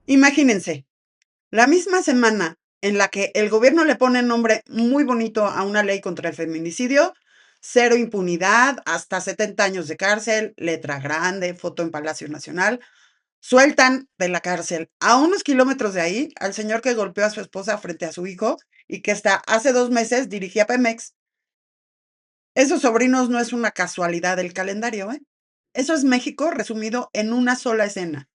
Imagínense, la misma semana en la que el gobierno le pone nombre muy bonito a una ley contra el feminicidio, cero impunidad, hasta 70 años de cárcel, letra grande, foto en Palacio Nacional, sueltan de la cárcel a unos kilómetros de ahí al señor que golpeó a su esposa frente a su hijo y que hasta hace 2 meses dirigía Pemex. Esos sobrinos no es una casualidad del calendario, ¿eh? Eso es México resumido en una sola escena.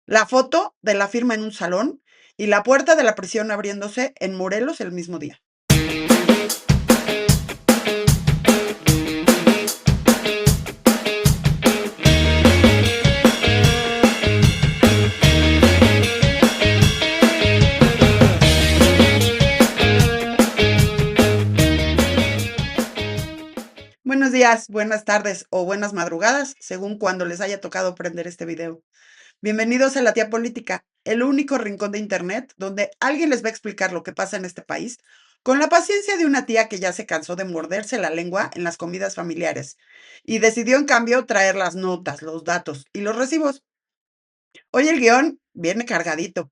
La foto de la firma en un salón y la puerta de la prisión abriéndose en Morelos el mismo día. Buenos días, buenas tardes o buenas madrugadas, según cuando les haya tocado prender este video. Bienvenidos a La Tía Política, el único rincón de internet donde alguien les va a explicar lo que pasa en este país con la paciencia de una tía que ya se cansó de morderse la lengua en las comidas familiares y decidió en cambio traer las notas, los datos y los recibos. Hoy el guión viene cargadito.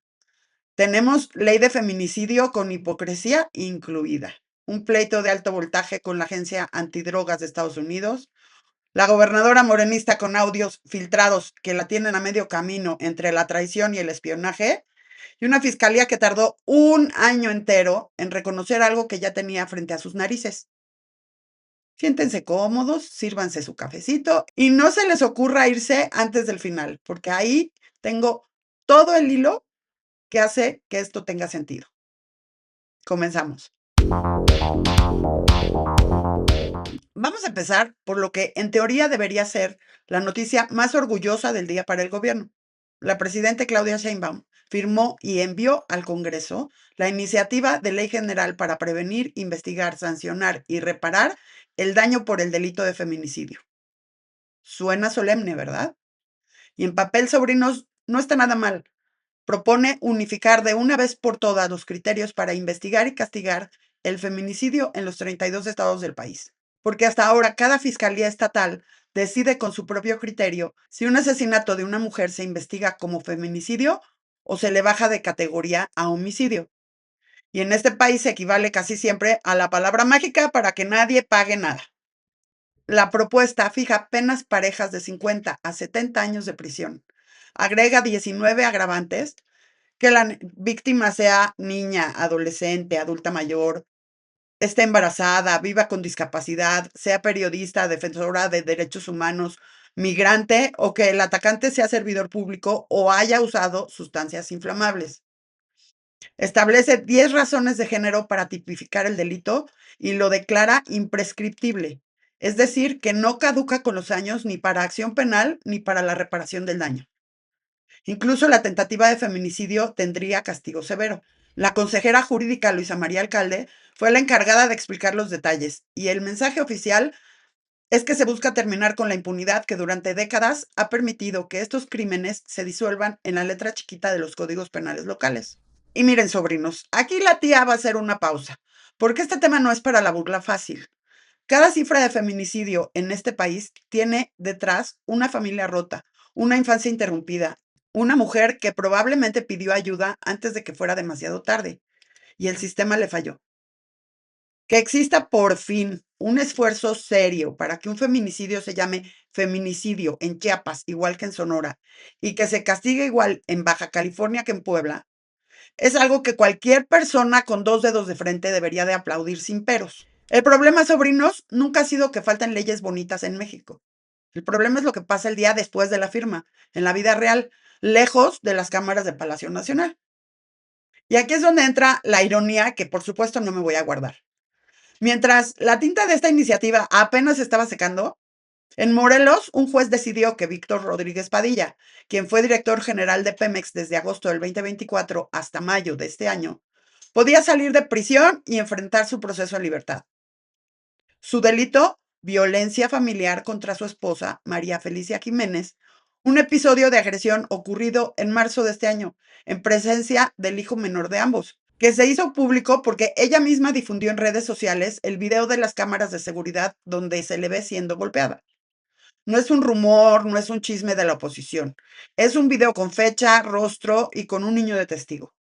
Tenemos ley de feminicidio con hipocresía incluida, un pleito de alto voltaje con la Agencia Antidrogas de Estados Unidos, la gobernadora morenista con audios filtrados que la tienen a medio camino entre la traición y el espionaje, y una fiscalía que tardó un año entero en reconocer algo que ya tenía frente a sus narices. Siéntense cómodos, sírvanse su cafecito y no se les ocurra irse antes del final, porque ahí tengo todo el hilo que hace que esto tenga sentido. Comenzamos. Vamos a empezar por lo que en teoría debería ser la noticia más orgullosa del día para el gobierno. La presidenta Claudia Sheinbaum firmó y envió al Congreso la iniciativa de ley general para prevenir, investigar, sancionar y reparar el daño por el delito de feminicidio. Suena solemne, ¿verdad? Y en papel, sobrinos, no está nada mal. Propone unificar de una vez por todas los criterios para investigar y castigar el feminicidio en los 32 estados del país. Porque hasta ahora cada fiscalía estatal decide con su propio criterio si un asesinato de una mujer se investiga como feminicidio o se le baja de categoría a homicidio. Y en este país se equivale casi siempre a la palabra mágica para que nadie pague nada. La propuesta fija penas parejas de 50 a 70 años de prisión. Agrega 19 agravantes: que la víctima sea niña, adolescente, adulta mayor, esté embarazada, viva con discapacidad, sea periodista, defensora de derechos humanos, migrante o que el atacante sea servidor público o haya usado sustancias inflamables. Establece 10 razones de género para tipificar el delito y lo declara imprescriptible, es decir, que no caduca con los años ni para acción penal ni para la reparación del daño. Incluso la tentativa de feminicidio tendría castigo severo. La consejera jurídica Luisa María Alcalde fue la encargada de explicar los detalles y el mensaje oficial es que se busca terminar con la impunidad que durante décadas ha permitido que estos crímenes se disuelvan en la letra chiquita de los códigos penales locales. Y miren, sobrinos, aquí la tía va a hacer una pausa, porque este tema no es para la burla fácil. Cada cifra de feminicidio en este país tiene detrás una familia rota, una infancia interrumpida, una mujer que probablemente pidió ayuda antes de que fuera demasiado tarde y el sistema le falló. Que exista por fin un esfuerzo serio para que un feminicidio se llame feminicidio en Chiapas, igual que en Sonora, y que se castigue igual en Baja California que en Puebla, es algo que cualquier persona con 2 dedos de frente debería de aplaudir sin peros. El problema, sobrinos, nunca ha sido que falten leyes bonitas en México. El problema es lo que pasa el día después de la firma, en la vida real, lejos de las cámaras de Palacio Nacional. Y aquí es donde entra la ironía que por supuesto no me voy a guardar. Mientras la tinta de esta iniciativa apenas estaba secando, en Morelos un juez decidió que Víctor Rodríguez Padilla, quien fue director general de Pemex desde agosto del 2024 hasta mayo de este año, podía salir de prisión y enfrentar su proceso en libertad. Su delito: violencia familiar contra su esposa, María Felicia Jiménez, un episodio de agresión ocurrido en marzo de este año, en presencia del hijo menor de ambos, que se hizo público porque ella misma difundió en redes sociales el video de las cámaras de seguridad donde se le ve siendo golpeada. No es un rumor, no es un chisme de la oposición. Es un video con fecha, rostro y con un niño de testigo.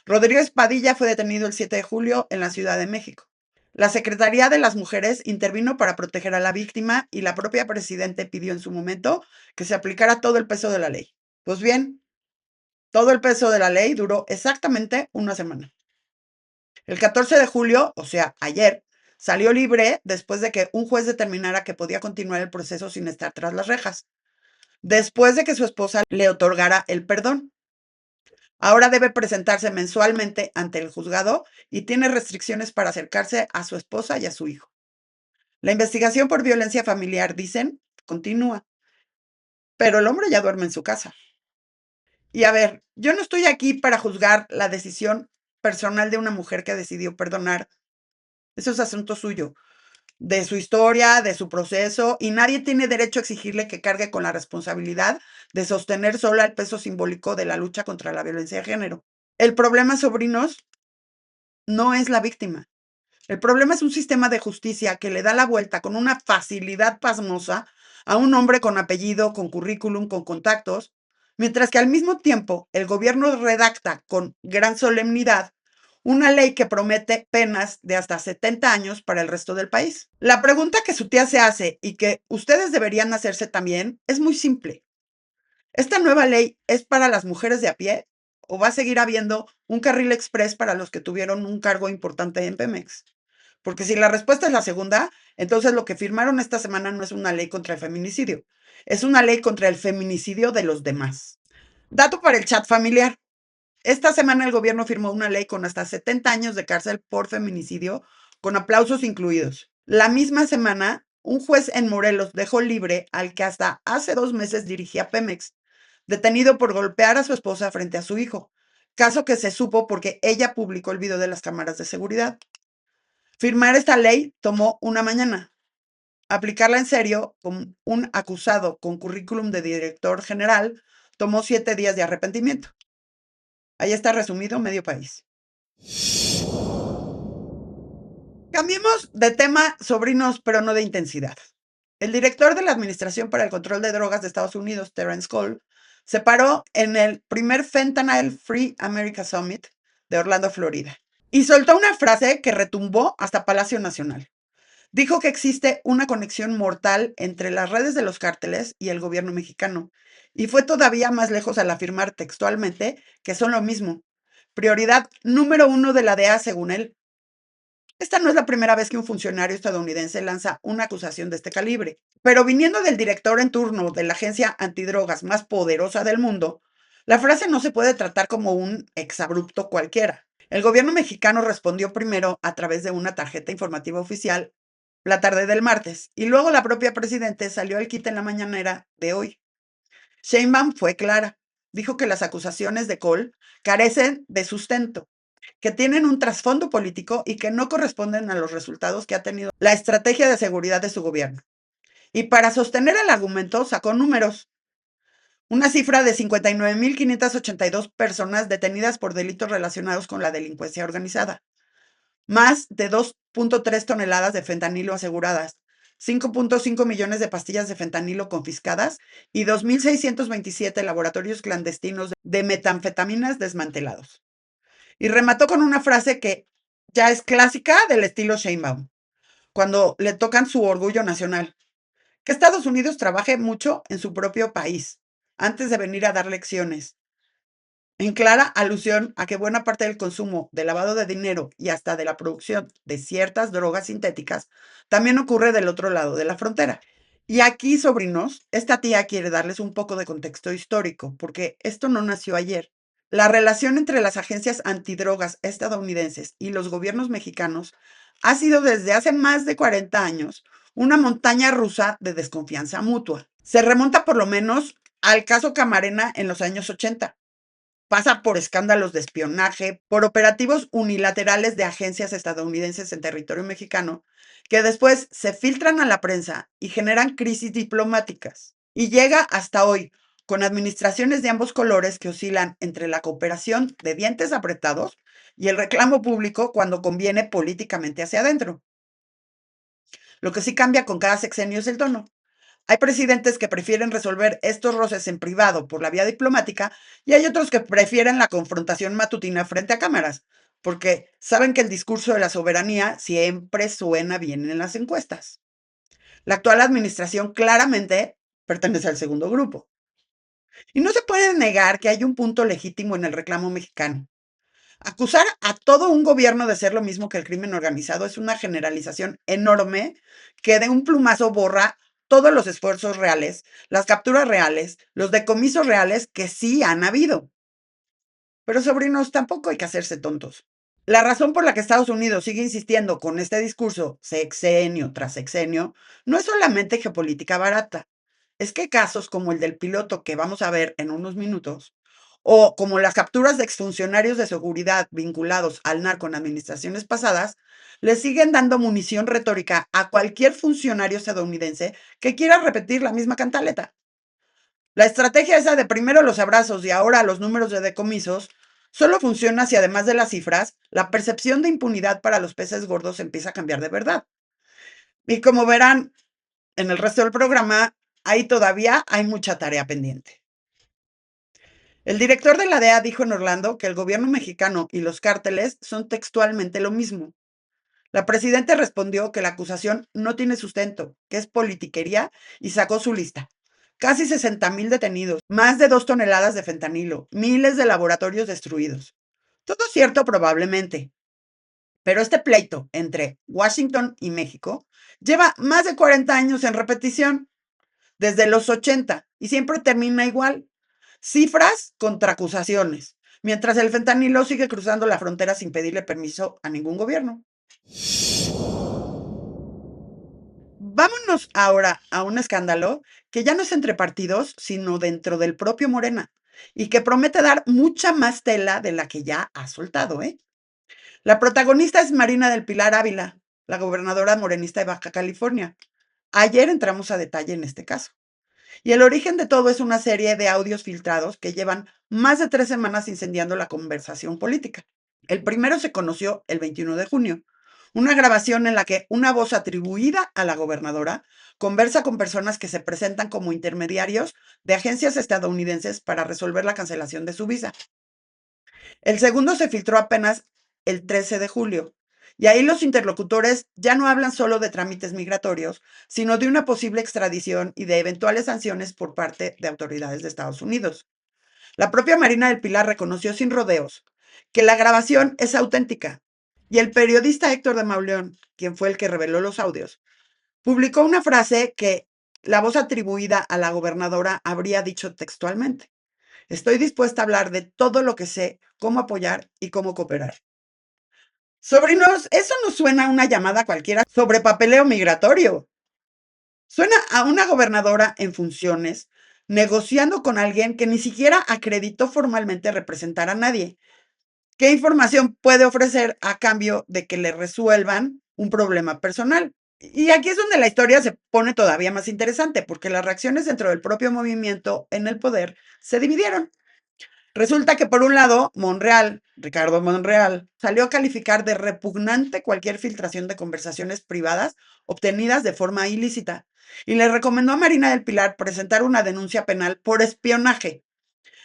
Rodríguez Padilla fue detenido el 7 de julio en la Ciudad de México. La Secretaría de las Mujeres intervino para proteger a la víctima y la propia presidenta pidió en su momento que se aplicara todo el peso de la ley. Pues bien, todo el peso de la ley duró exactamente una semana. El 14 de julio, o sea, ayer, salió libre después de que un juez determinara que podía continuar el proceso sin estar tras las rejas, después de que su esposa le otorgara el perdón. Ahora debe presentarse mensualmente ante el juzgado y tiene restricciones para acercarse a su esposa y a su hijo. La investigación por violencia familiar, dicen, continúa, pero el hombre ya duerme en su casa. Y a ver, yo no estoy aquí para juzgar la decisión personal de una mujer que decidió perdonar. Eso es asunto suyo, de su historia, de su proceso, y nadie tiene derecho a exigirle que cargue con la responsabilidad de sostener sola el peso simbólico de la lucha contra la violencia de género. El problema, sobrinos, no es la víctima. El problema es un sistema de justicia que le da la vuelta con una facilidad pasmosa a un hombre con apellido, con currículum, con contactos, mientras que al mismo tiempo el gobierno redacta con gran solemnidad una ley que promete penas de hasta 70 años para el resto del país. La pregunta que su tía se hace y que ustedes deberían hacerse también es muy simple. ¿Esta nueva ley es para las mujeres de a pie o va a seguir habiendo un carril express para los que tuvieron un cargo importante en Pemex? Porque si la respuesta es la segunda, entonces lo que firmaron esta semana no es una ley contra el feminicidio, es una ley contra el feminicidio de los demás. Dato para el chat familiar. Esta semana el gobierno firmó una ley con hasta 70 años de cárcel por feminicidio, con aplausos incluidos. La misma semana, un juez en Morelos dejó libre al que hasta hace 2 meses dirigía Pemex, detenido por golpear a su esposa frente a su hijo, caso que se supo porque ella publicó el video de las cámaras de seguridad. Firmar esta ley tomó una mañana. Aplicarla en serio con un acusado con currículum de director general tomó 7 días de arrepentimiento. Ahí está resumido medio país. Cambiemos de tema, sobrinos, pero no de intensidad. El director de la Administración para el Control de Drogas de Estados Unidos, Terence Cole, se paró en el primer Fentanyl Free America Summit de Orlando, Florida, y soltó una frase que retumbó hasta Palacio Nacional. Dijo que existe una conexión mortal entre las redes de los cárteles y el gobierno mexicano, y fue todavía más lejos al afirmar textualmente que son lo mismo. Prioridad número uno de la DEA, según él. Esta no es la primera vez que un funcionario estadounidense lanza una acusación de este calibre, pero viniendo del director en turno de la agencia antidrogas más poderosa del mundo, la frase no se puede tratar como un exabrupto cualquiera. El gobierno mexicano respondió primero a través de una tarjeta informativa oficial la tarde del martes, y luego la propia presidenta salió al quite en la mañanera de hoy. Sheinbaum fue clara. Dijo que las acusaciones de Cole carecen de sustento, que tienen un trasfondo político y que no corresponden a los resultados que ha tenido la estrategia de seguridad de su gobierno. Y para sostener el argumento sacó números. Una cifra de 59.582 personas detenidas por delitos relacionados con la delincuencia organizada, más de 2.3 toneladas de fentanilo aseguradas, 5.5 millones de pastillas de fentanilo confiscadas y 2.627 laboratorios clandestinos de metanfetaminas desmantelados. Y remató con una frase que ya es clásica del estilo Sheinbaum, cuando le tocan su orgullo nacional, que Estados Unidos trabaje mucho en su propio país antes de venir a dar lecciones, en clara alusión a que buena parte del consumo de lavado de dinero y hasta de la producción de ciertas drogas sintéticas también ocurre del otro lado de la frontera. Y aquí, sobrinos, esta tía quiere darles un poco de contexto histórico, porque esto no nació ayer. La relación entre las agencias antidrogas estadounidenses y los gobiernos mexicanos ha sido desde hace más de 40 años una montaña rusa de desconfianza mutua. Se remonta por lo menos al caso Camarena en los años 80. Pasa por escándalos de espionaje, por operativos unilaterales de agencias estadounidenses en territorio mexicano, que después se filtran a la prensa y generan crisis diplomáticas. Y llega hasta hoy, con administraciones de ambos colores que oscilan entre la cooperación de dientes apretados y el reclamo público cuando conviene políticamente hacia adentro. Lo que sí cambia con cada sexenio es el tono. Hay presidentes que prefieren resolver estos roces en privado por la vía diplomática y hay otros que prefieren la confrontación matutina frente a cámaras, porque saben que el discurso de la soberanía siempre suena bien en las encuestas. La actual administración claramente pertenece al segundo grupo. Y no se puede negar que hay un punto legítimo en el reclamo mexicano. Acusar a todo un gobierno de ser lo mismo que el crimen organizado es una generalización enorme que de un plumazo borra todos los esfuerzos reales, las capturas reales, los decomisos reales que sí han habido. Pero sobrinos, tampoco hay que hacerse tontos. La razón por la que Estados Unidos sigue insistiendo con este discurso sexenio tras sexenio no es solamente geopolítica barata. Es que casos como el del piloto que vamos a ver en unos minutos, o como las capturas de exfuncionarios de seguridad vinculados al narco en administraciones pasadas, le siguen dando munición retórica a cualquier funcionario estadounidense que quiera repetir la misma cantaleta. La estrategia esa de primero los abrazos y ahora los números de decomisos solo funciona si además de las cifras, la percepción de impunidad para los peces gordos empieza a cambiar de verdad. Y como verán en el resto del programa, ahí todavía hay mucha tarea pendiente. El director de la DEA dijo en Orlando que el gobierno mexicano y los cárteles son textualmente lo mismo. La presidenta respondió que la acusación no tiene sustento, que es politiquería y sacó su lista. Casi 60,000 detenidos, más de 2 toneladas de fentanilo, miles de laboratorios destruidos. Todo cierto probablemente, pero este pleito entre Washington y México lleva más de 40 años en repetición, desde los 80, y siempre termina igual. Cifras contra acusaciones, mientras el fentanilo sigue cruzando la frontera sin pedirle permiso a ningún gobierno. Vámonos ahora a un escándalo que ya no es entre partidos, sino dentro del propio Morena, y que promete dar mucha más tela de la que ya ha soltado, ¿eh? La protagonista es Marina del Pilar Ávila, la gobernadora morenista de Baja California. Ayer entramos a detalle en este caso. Y el origen de todo es una serie de audios filtrados que llevan más de 3 semanas incendiando la conversación política. El primero se conoció el 21 de junio, una grabación en la que una voz atribuida a la gobernadora conversa con personas que se presentan como intermediarios de agencias estadounidenses para resolver la cancelación de su visa. El segundo se filtró apenas el 13 de julio. Y ahí los interlocutores ya no hablan solo de trámites migratorios, sino de una posible extradición y de eventuales sanciones por parte de autoridades de Estados Unidos. La propia Marina del Pilar reconoció sin rodeos que la grabación es auténtica. Y el periodista Héctor de Mauleón, quien fue el que reveló los audios, publicó una frase que la voz atribuida a la gobernadora habría dicho textualmente. Estoy dispuesta a hablar de todo lo que sé, cómo apoyar y cómo cooperar. Sobrinos, eso no suena a una llamada cualquiera sobre papeleo migratorio. Suena a una gobernadora en funciones negociando con alguien que ni siquiera acreditó formalmente representar a nadie. ¿Qué información puede ofrecer a cambio de que le resuelvan un problema personal? Y aquí es donde la historia se pone todavía más interesante, porque las reacciones dentro del propio movimiento en el poder se dividieron. Resulta que por un lado, Monreal, Ricardo Monreal, salió a calificar de repugnante cualquier filtración de conversaciones privadas obtenidas de forma ilícita y le recomendó a Marina del Pilar presentar una denuncia penal por espionaje,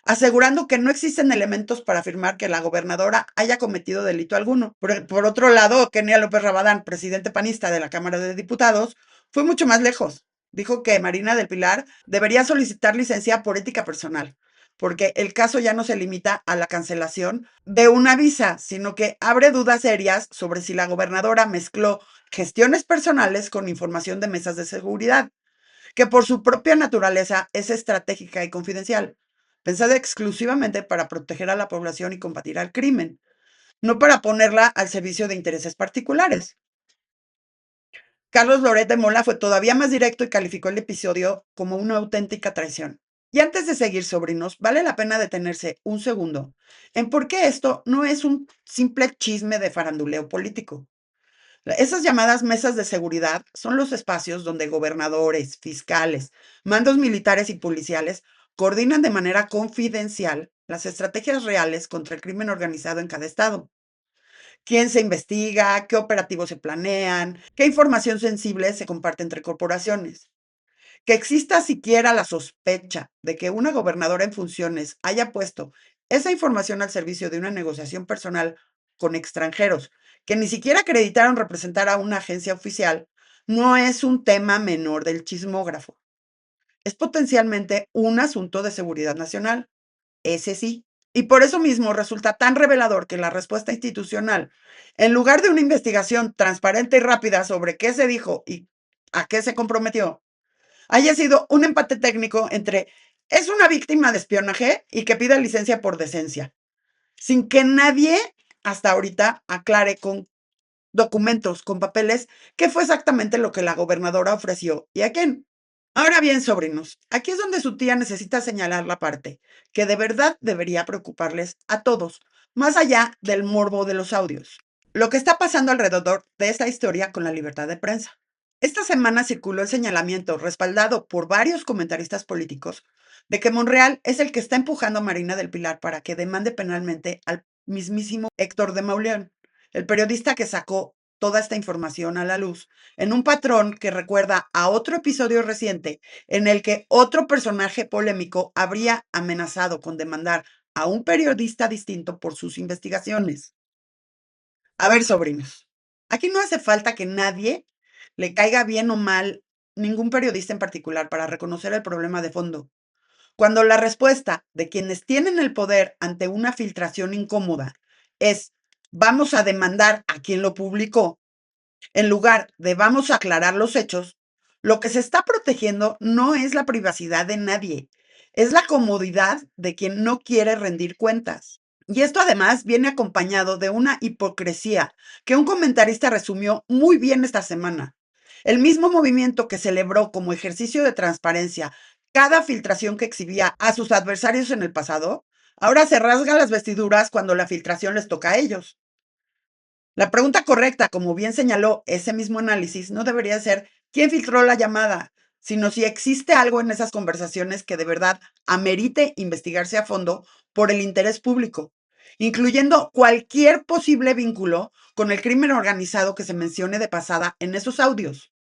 asegurando que no existen elementos para afirmar que la gobernadora haya cometido delito alguno. Por otro lado, Kenia López Rabadán, presidente panista de la Cámara de Diputados, fue mucho más lejos. Dijo que Marina del Pilar debería solicitar licencia por ética personal, porque el caso ya no se limita a la cancelación de una visa, sino que abre dudas serias sobre si la gobernadora mezcló gestiones personales con información de mesas de seguridad, que por su propia naturaleza es estratégica y confidencial, pensada exclusivamente para proteger a la población y combatir al crimen, no para ponerla al servicio de intereses particulares. Carlos Loret de Mola fue todavía más directo y calificó el episodio como una auténtica traición. Y antes de seguir, sobrinos, vale la pena detenerse un segundo en por qué esto no es un simple chisme de faranduleo político. Esas llamadas mesas de seguridad son los espacios donde gobernadores, fiscales, mandos militares y policiales coordinan de manera confidencial las estrategias reales contra el crimen organizado en cada estado. Quién se investiga, qué operativos se planean, qué información sensible se comparte entre corporaciones. Que exista siquiera la sospecha de que una gobernadora en funciones haya puesto esa información al servicio de una negociación personal con extranjeros que ni siquiera acreditaron representar a una agencia oficial, no es un tema menor del chismógrafo. Es potencialmente un asunto de seguridad nacional, ese sí. Y por eso mismo resulta tan revelador que la respuesta institucional, en lugar de una investigación transparente y rápida sobre qué se dijo y a qué se comprometió, haya sido un empate técnico entre es una víctima de espionaje y que pide licencia por decencia, sin que nadie hasta ahorita aclare con documentos, con papeles, qué fue exactamente lo que la gobernadora ofreció y a quién. Ahora bien, sobrinos, aquí es donde su tía necesita señalar la parte que de verdad debería preocuparles a todos, más allá del morbo de los audios. Lo que está pasando alrededor de esta historia con la libertad de prensa. Esta semana circuló el señalamiento, respaldado por varios comentaristas políticos, de que Monreal es el que está empujando a Marina del Pilar para que demande penalmente al mismísimo Héctor de Mauleón, el periodista que sacó toda esta información a la luz, en un patrón que recuerda a otro episodio reciente en el que otro personaje polémico habría amenazado con demandar a un periodista distinto por sus investigaciones. A ver, sobrinos, aquí no hace falta que nadie le caiga bien o mal ningún periodista en particular para reconocer el problema de fondo. Cuando la respuesta de quienes tienen el poder ante una filtración incómoda es vamos a demandar a quien lo publicó, en lugar de vamos a aclarar los hechos, lo que se está protegiendo no es la privacidad de nadie, es la comodidad de quien no quiere rendir cuentas. Y esto además viene acompañado de una hipocresía que un comentarista resumió muy bien esta semana. El mismo movimiento que celebró como ejercicio de transparencia cada filtración que exhibía a sus adversarios en el pasado, ahora se rasga las vestiduras cuando la filtración les toca a ellos. La pregunta correcta, como bien señaló ese mismo análisis, no debería ser quién filtró la llamada, sino si existe algo en esas conversaciones que de verdad amerite investigarse a fondo por el interés público, incluyendo cualquier posible vínculo con el crimen organizado que se mencione de pasada en esos audios.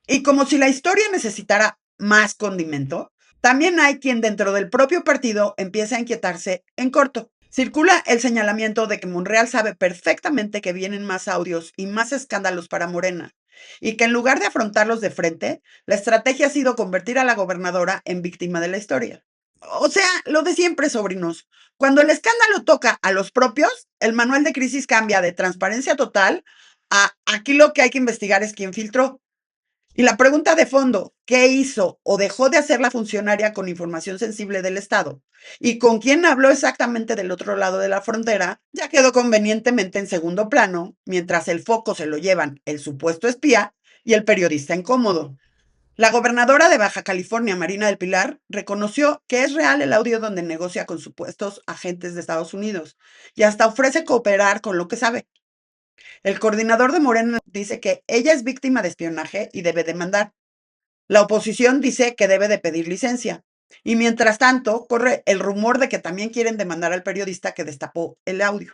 Y como si la historia necesitara más condimento, también hay quien dentro del propio partido empieza a inquietarse en corto. Circula el señalamiento de que Monreal sabe perfectamente que vienen más audios y más escándalos para Morena, y que en lugar de afrontarlos de frente, la estrategia ha sido convertir a la gobernadora en víctima de la historia. O sea, lo de siempre, sobrinos. Cuando el escándalo toca a los propios, el manual de crisis cambia de transparencia total a aquí lo que hay que investigar es quién filtró. Y la pregunta de fondo, ¿qué hizo o dejó de hacer la funcionaria con información sensible del Estado? ¿Y con quién habló exactamente del otro lado de la frontera? Ya quedó convenientemente en segundo plano, mientras el foco se lo llevan el supuesto espía y el periodista incómodo. La gobernadora de Baja California, Marina del Pilar, reconoció que es real el audio donde negocia con supuestos agentes de Estados Unidos y hasta ofrece cooperar con lo que sabe. El coordinador de Morena dice que ella es víctima de espionaje y debe demandar. La oposición dice que debe de pedir licencia. Y mientras tanto, corre el rumor de que también quieren demandar al periodista que destapó el audio.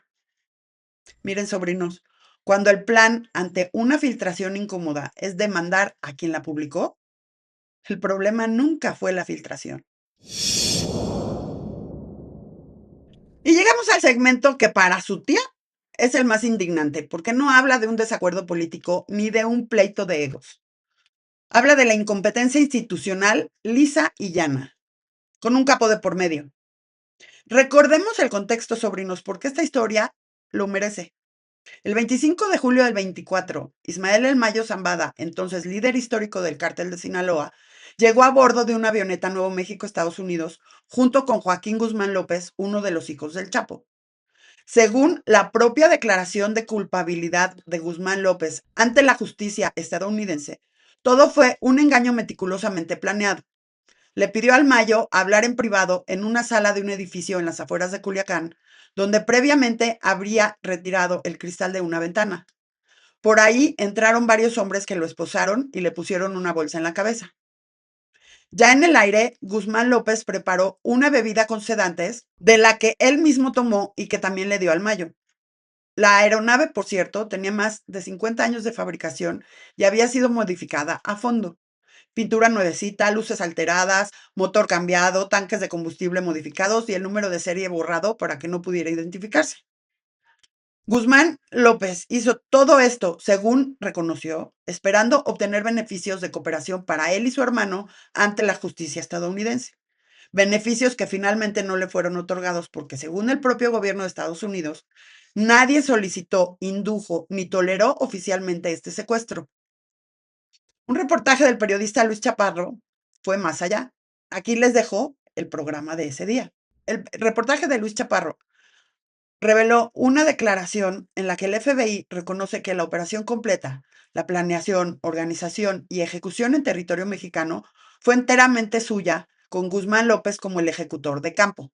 Miren, sobrinos, cuando el plan ante una filtración incómoda es demandar a quien la publicó, el problema nunca fue la filtración. Y llegamos al segmento que para su tía es el más indignante, porque no habla de un desacuerdo político ni de un pleito de egos. Habla de la incompetencia institucional lisa y llana, con un capo de por medio. Recordemos el contexto, sobrinos, porque esta historia lo merece. El 25 de julio del 24, Ismael El Mayo Zambada, entonces líder histórico del cártel de Sinaloa, llegó a bordo de una avioneta Nuevo México, Estados Unidos, junto con Joaquín Guzmán López, uno de los hijos del Chapo. Según la propia declaración de culpabilidad de Guzmán López ante la justicia estadounidense, todo fue un engaño meticulosamente planeado. Le pidió al Mayo hablar en privado en una sala de un edificio en las afueras de Culiacán, donde previamente habría retirado el cristal de una ventana. Por ahí entraron varios hombres que lo esposaron y le pusieron una bolsa en la cabeza. Ya en el aire, Guzmán López preparó una bebida con sedantes de la que él mismo tomó y que también le dio al Mayo. La aeronave, por cierto, tenía más de 50 años de fabricación y había sido modificada a fondo. pintura nuevecita, luces alteradas, motor cambiado, tanques de combustible modificados y el número de serie borrado para que no pudiera identificarse. Guzmán López hizo todo esto, según reconoció, esperando obtener beneficios de cooperación para él y su hermano ante la justicia estadounidense. Beneficios que finalmente no le fueron otorgados porque, según el propio gobierno de Estados Unidos, nadie solicitó, indujo ni toleró oficialmente este secuestro. Un reportaje del periodista Luis Chaparro fue más allá. Aquí les dejo el programa de ese día. El reportaje de Luis Chaparro reveló una declaración en la que el FBI reconoce que la operación completa, la planeación, organización y ejecución en territorio mexicano fue enteramente suya, con Guzmán López como el ejecutor de campo.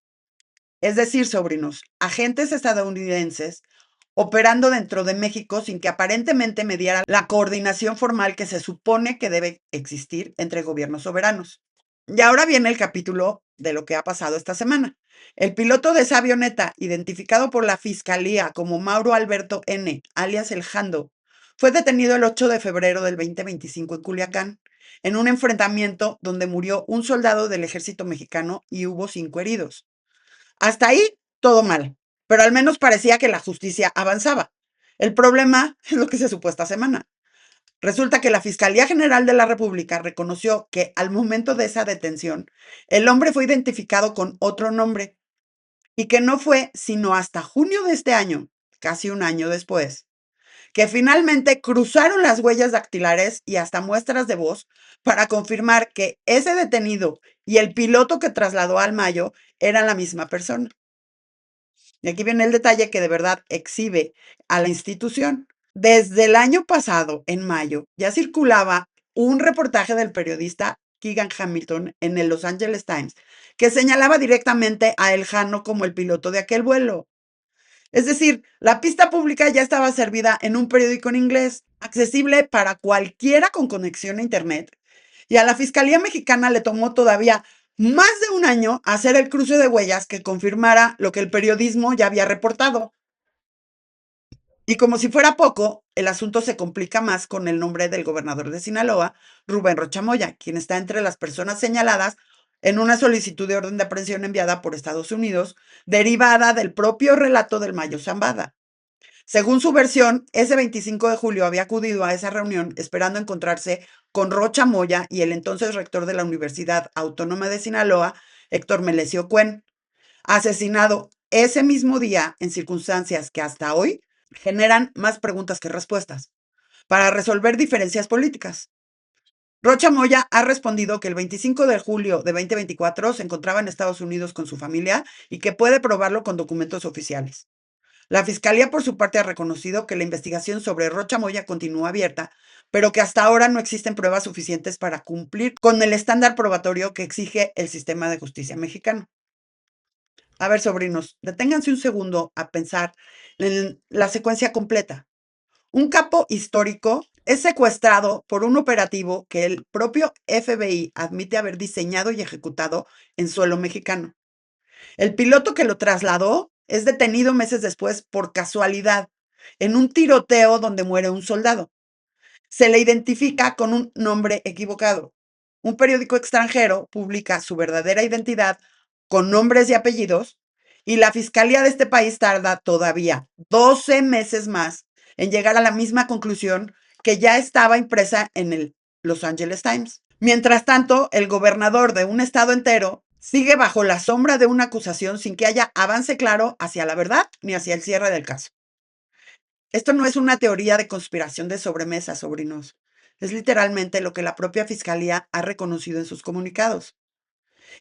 Es decir, sobrinos, agentes estadounidenses operando dentro de México sin que aparentemente mediara la coordinación formal que se supone que debe existir entre gobiernos soberanos. Y ahora viene el capítulo de lo que ha pasado esta semana. El piloto de esa avioneta, identificado por la Fiscalía como Mauro Alberto N., alias El Jando, fue detenido el 8 de febrero del 2025 en Culiacán, en un enfrentamiento donde murió un soldado del ejército mexicano y hubo 5 heridos. Hasta ahí, todo mal, pero al menos parecía que la justicia avanzaba. El problema es lo que se supo esta semana. Resulta que la Fiscalía General de la República reconoció que al momento de esa detención, el hombre fue identificado con otro nombre y que no fue sino hasta junio de este año, casi un año después, que finalmente cruzaron las huellas dactilares y hasta muestras de voz para confirmar que ese detenido y el piloto que trasladó al Mayo eran la misma persona. Y aquí viene el detalle que de verdad exhibe a la institución. Desde el año pasado, en mayo, ya circulaba un reportaje del periodista Keegan Hamilton en el Los Angeles Times que señalaba directamente a El Jano como el piloto de aquel vuelo. Es decir, la pista pública ya estaba servida en un periódico en inglés, accesible para cualquiera con conexión a Internet. Y a la Fiscalía Mexicana le tomó todavía más de un año hacer el cruce de huellas que confirmara lo que el periodismo ya había reportado. Y como si fuera poco, el asunto se complica más con el nombre del gobernador de Sinaloa, Rubén Rocha Moya, quien está entre las personas señaladas en una solicitud de orden de aprehensión enviada por Estados Unidos, derivada del propio relato del Mayo Zambada. Según su versión, ese 25 de julio había acudido a esa reunión esperando encontrarse con Rocha Moya y el entonces rector de la Universidad Autónoma de Sinaloa, Héctor Melesio Cuen, asesinado ese mismo día en circunstancias que hasta hoy generan más preguntas que respuestas, para resolver diferencias políticas. Rocha Moya ha respondido que el 25 de julio de 2024 se encontraba en Estados Unidos con su familia y que puede probarlo con documentos oficiales. La Fiscalía, por su parte, ha reconocido que la investigación sobre Rocha Moya continúa abierta, pero que hasta ahora no existen pruebas suficientes para cumplir con el estándar probatorio que exige el sistema de justicia mexicano. A ver, sobrinos, deténganse un segundo a pensar en la secuencia completa. Un capo histórico es secuestrado por un operativo que el propio FBI admite haber diseñado y ejecutado en suelo mexicano. El piloto que lo trasladó es detenido meses después por casualidad en un tiroteo donde muere un soldado. Se le identifica con un nombre equivocado. Un periódico extranjero publica su verdadera identidad con nombres y apellidos y la fiscalía de este país tarda todavía 12 meses más en llegar a la misma conclusión que ya estaba impresa en el Los Angeles Times. Mientras tanto, el gobernador de un estado entero sigue bajo la sombra de una acusación sin que haya avance claro hacia la verdad ni hacia el cierre del caso. Esto no es una teoría de conspiración de sobremesa, sobrinos. Es literalmente lo que la propia fiscalía ha reconocido en sus comunicados.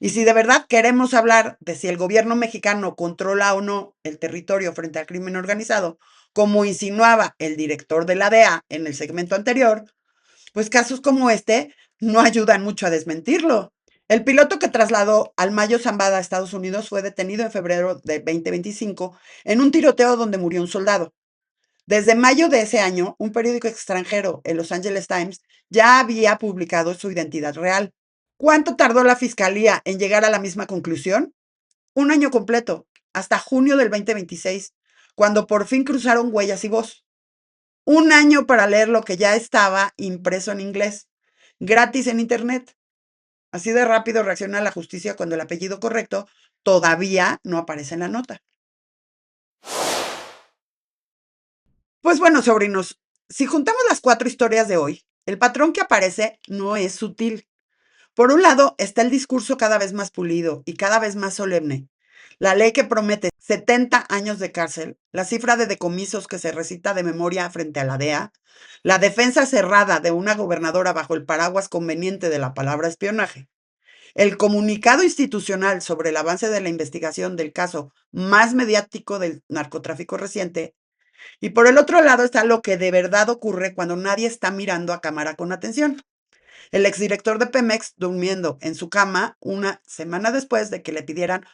Y si de verdad queremos hablar de si el gobierno mexicano controla o no el territorio frente al crimen organizado, como insinuaba el director de la DEA en el segmento anterior, pues casos como este no ayudan mucho a desmentirlo. El piloto que trasladó al Mayo Zambada a Estados Unidos fue detenido en febrero de 2025 en un tiroteo donde murió un soldado. Desde mayo de ese año, un periódico extranjero, el Los Angeles Times, ya había publicado su identidad real. ¿Cuánto tardó la fiscalía en llegar a la misma conclusión? Un año completo, hasta junio del 2026, cuando por fin cruzaron huellas y voz. Un año para leer lo que ya estaba impreso en inglés. gratis en internet. Así de rápido reacciona la justicia cuando el apellido correcto todavía no aparece en la nota. Pues bueno, sobrinos, si juntamos las cuatro historias de hoy, el patrón que aparece no es sutil. Por un lado, está el discurso cada vez más pulido y cada vez más solemne. La ley que promete 70 años de cárcel, la cifra de decomisos que se recita de memoria frente a la DEA, la defensa cerrada de una gobernadora bajo el paraguas conveniente de la palabra espionaje, el comunicado institucional sobre el avance de la investigación del caso más mediático del narcotráfico reciente, y por el otro lado está lo que de verdad ocurre cuando nadie está mirando a cámara con atención. El exdirector de Pemex durmiendo en su cama una semana después de que le pidieran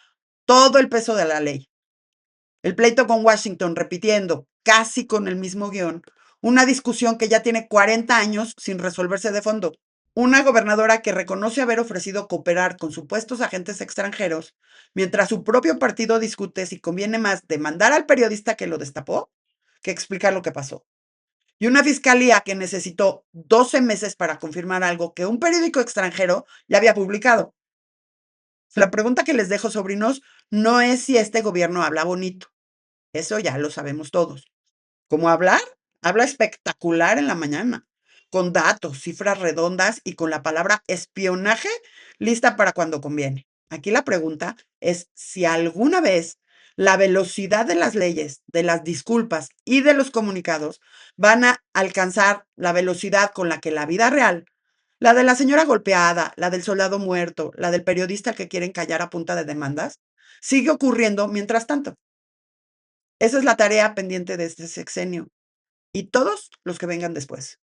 todo el peso de la ley. El pleito con Washington repitiendo, casi con el mismo guión, una discusión que ya tiene 40 años sin resolverse de fondo. Una gobernadora que reconoce haber ofrecido cooperar con supuestos agentes extranjeros, mientras su propio partido discute si conviene más demandar al periodista que lo destapó que explicar lo que pasó. Y una fiscalía que necesitó 12 meses para confirmar algo que un periódico extranjero ya había publicado. La pregunta que les dejo, sobrinos, no es si este gobierno habla bonito. Eso ya lo sabemos todos. ¿Cómo hablar? Habla espectacular en la mañana, con datos, cifras redondas y con la palabra espionaje lista para cuando conviene. Aquí la pregunta es si alguna vez la velocidad de las leyes, de las disculpas y de los comunicados van a alcanzar la velocidad con la que la vida real, la de la señora golpeada, la del soldado muerto, la del periodista que quieren callar a punta de demandas, sigue ocurriendo mientras tanto. Esa es la tarea pendiente de este sexenio y todos los que vengan después.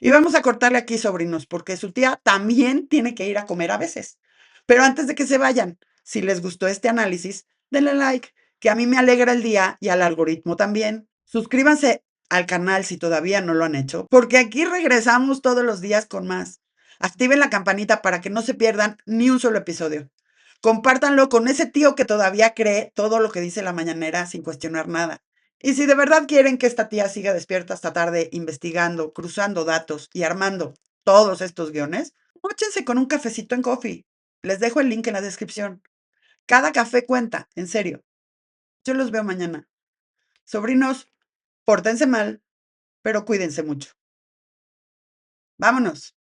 Y vamos a cortarle aquí, sobrinos, porque su tía también tiene que ir a comer a veces. Pero antes de que se vayan, si les gustó este análisis, denle like, que a mí me alegra el día y al algoritmo también. Suscríbanse al canal si todavía no lo han hecho, porque aquí regresamos todos los días con más. Activen la campanita para que no se pierdan ni un solo episodio. Compártanlo con ese tío que todavía cree todo lo que dice la mañanera sin cuestionar nada. Y si de verdad quieren que esta tía siga despierta hasta tarde investigando, cruzando datos y armando todos estos guiones, móchense con un cafecito en Coffee. Les dejo el link en la descripción. Cada café cuenta, en serio. Yo los veo mañana. Sobrinos, pórtense mal, pero cuídense mucho. Vámonos.